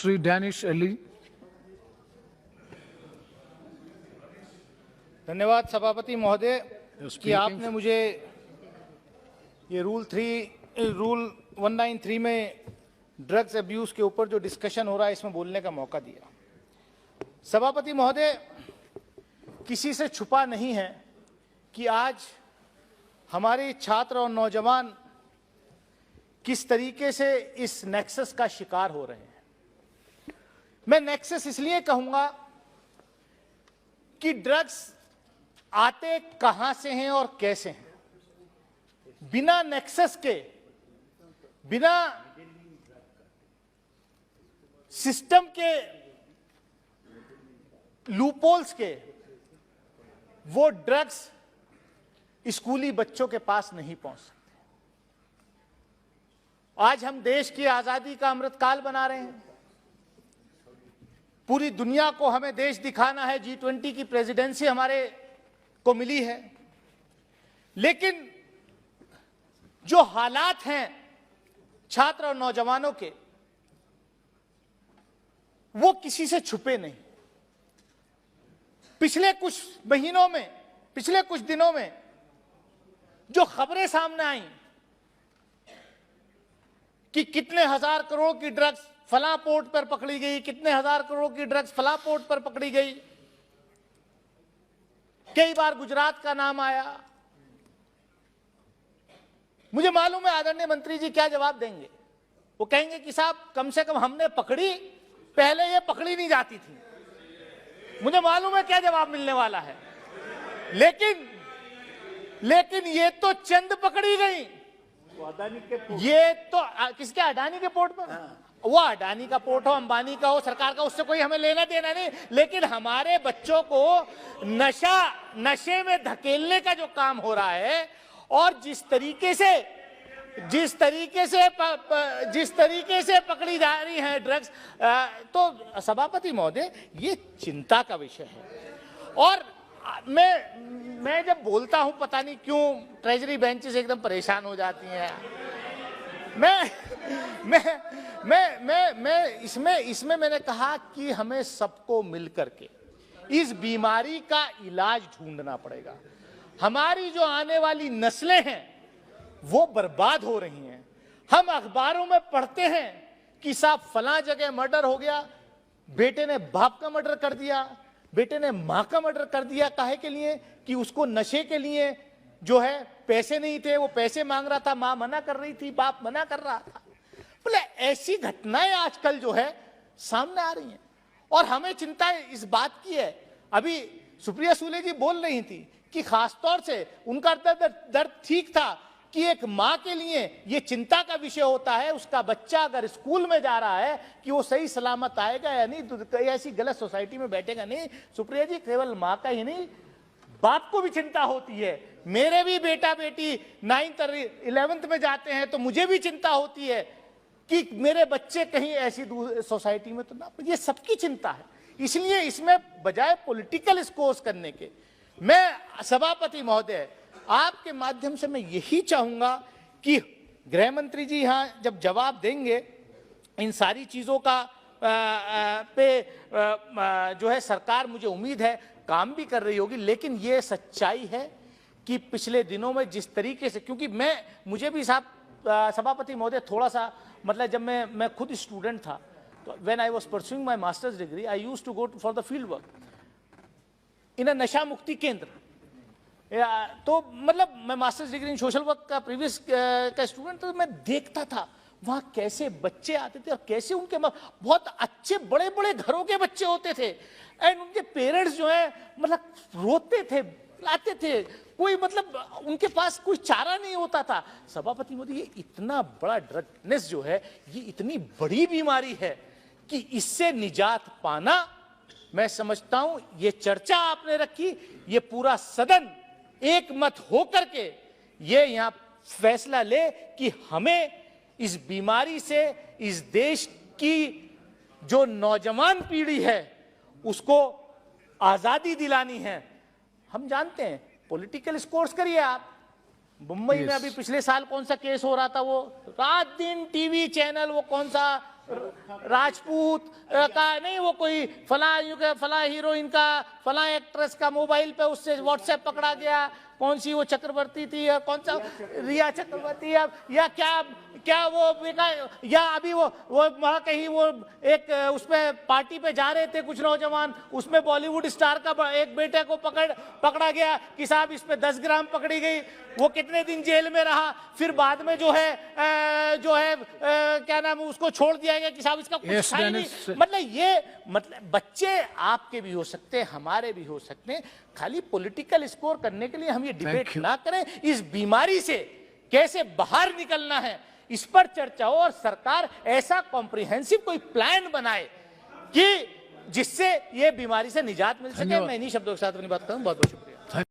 Sri Danish Ali. धन्यवाद सभापति महोदय Yes, कि आपने मुझे ये रूल 193 में ड्रग्स अब्यूज के ऊपर जो डिस्कशन हो रहा है इसमें बोलने का मौका दिया। सभापति महोदय, किसी से छुपा नहीं है कि आज हमारे छात्र और नौजवान किस तरीके से इस नेक्सस का शिकार हो रहे हैं। मैं नेक्सस इसलिए कहूंगा कि ड्रग्स आते कहां से हैं और कैसे हैं। बिना नेक्सस के, बिना सिस्टम के लूपहोल्स के वो ड्रग्स स्कूली बच्चों के पास नहीं पहुंच सकते। आज हम देश की आजादी का अमृतकाल बना रहे हैं। पूरी दुनिया को हमें देश दिखाना है। G20 की प्रेसिडेंसी हमारे को मिली है, लेकिन जो हालात हैं छात्र और नौजवानों के, वो किसी से छुपे नहीं। पिछले कुछ महीनों में, पिछले कुछ दिनों में जो खबरें सामने आई कि कितने हजार करोड़ की ड्रग्स फला पोर्ट पर पकड़ी गई, कितने हजार करोड़ की ड्रग्स फला पोर्ट पर पकड़ी गई, कई बार गुजरात का नाम आया। मुझे मालूम है आदरणीय मंत्री जी क्या जवाब देंगे। वो कहेंगे कि साहब कम से कम हमने पकड़ी, पहले ये पकड़ी नहीं जाती थी। मुझे मालूम है क्या जवाब मिलने वाला है, लेकिन ये तो चंद पकड़ी गई। ये तो किसके, अडानी के पोर्ट पर। वो अडानी का पोर्ट हो, अंबानी का हो, सरकार का, उससे कोई हमें लेना देना नहीं। लेकिन हमारे बच्चों को नशे में धकेलने का जो काम हो रहा है और जिस तरीके से पकड़ी जा रही है ड्रग्स, तो सभापति महोदय ये चिंता का विषय है। और मैं जब बोलता हूं, पता नहीं क्यों ट्रेजरी बेंचेस एकदम परेशान हो जाती हैं। इसमें मैंने कहा कि हमें सबको मिलकर के इस बीमारी का इलाज ढूंढना पड़ेगा। हमारी जो आने वाली नस्लें हैं वो बर्बाद हो रही हैं। हम अखबारों में पढ़ते हैं कि साहब फलां जगह मर्डर हो गया, बेटे ने बाप का मर्डर कर दिया, बेटे ने मां का मर्डर कर दिया। काहे के लिए? कि उसको नशे के लिए जो है पैसे नहीं थे, वो पैसे मांग रहा था, मां मना कर रही थी, बाप मना कर रहा था। बोले ऐसी घटनाएं आजकल जो है सामने आ रही हैं और हमें चिंता इस बात की है। अभी सुप्रिया सुले जी बोल रही थी कि खासतौर से उनका दर्द ठीक था कि एक मां के लिए ये चिंता का विषय होता है, उसका बच्चा अगर स्कूल में जा रहा है कि वो सही सलामत आएगा या नहीं, ऐसी गलत सोसाइटी में बैठेगा नहीं। सुप्रिया जी, केवल मां का ही नहीं, बाप को भी चिंता होती है। मेरे भी बेटा बेटी 9th और 11th में जाते हैं तो मुझे भी चिंता होती है कि मेरे बच्चे कहीं ऐसी सोसाइटी में तो ना। ये सबकी चिंता है। इसलिए इसमें बजाय पॉलिटिकल स्कोर्स करने के, मैं सभापति महोदय आपके माध्यम से मैं यही चाहूंगा कि गृह मंत्री जी यहां जब जवाब देंगे इन सारी चीजों का जो है सरकार, मुझे उम्मीद है काम भी कर रही होगी। लेकिन ये सच्चाई है कि पिछले दिनों में जिस तरीके से, क्योंकि मुझे भी साहब सभापति महोदय थोड़ा सा मतलब जब मैं खुद स्टूडेंट था तो when I was pursuing my masters degree I used to go for the field work in a नशा मुक्ति केंद्र। तो मतलब मैं masters degree in social work का प्रीवियस का स्टूडेंट, तो मैं देखता था वहां कैसे बच्चे आते थे और कैसे उनके बहुत अच्छे बड़े बड़े घरों के बच्चे होते थे एंड उनके पेरेंट्स जो है मतलब रोते थे, लाते थे, कोई मतलब उनके पास कोई चारा नहीं होता था। सभापति मोदी, ये इतना बड़ा ड्रगनेस जो है, ये इतनी बड़ी बीमारी है कि इससे निजात पाना, मैं समझता हूं ये चर्चा आपने रखी, ये पूरा सदन एक मत होकर के ये यहां फैसला ले कि हमें इस बीमारी से इस देश की जो नौजवान पीढ़ी है उसको आजादी दिलानी है। हम जानते हैं पॉलिटिकल स्कोर्स करिए आप। मुंबई में अभी पिछले साल कौन सा केस हो रहा था, वो रात दिन टीवी चैनल, वो कौन सा राजपूत का नहीं, वो कोई फला हीरोइन का, फला एक्ट्रेस का मोबाइल पे उससे व्हाट्सएप पकड़ा गया, कौन सी वो चक्रवर्ती थी या कौन सा रिया चक्रवर्ती या क्या वो बेटा, या अभी वो वहां कहीं वो एक उस पे पार्टी पे जा रहे थे कुछ नौजवान, उसमें बॉलीवुड स्टार का एक बेटे को पकड़ा गया कि साहब इस पे 10 ग्राम पकड़ी गई, वो कितने दिन जेल में रहा, फिर बाद में जो है क्या नाम उसको छोड़ दिया गया कि साहब इसका कुछ था ही नहीं। मतलब बच्चे आपके भी हो सकते हैं, हमारे भी हो सकते हैं, खाली पॉलिटिकल स्कोर करने के लिए हम ये डिबेट ना करें। इस बीमारी से कैसे बाहर निकलना है इस पर चर्चा हो और सरकार ऐसा कॉम्प्रिहेंसिव कोई प्लान बनाए कि जिससे ये बीमारी से निजात मिल सके। मैं इन्हीं शब्दों के साथ अपनी बात करूं। बहुत बहुत शुक्रिया।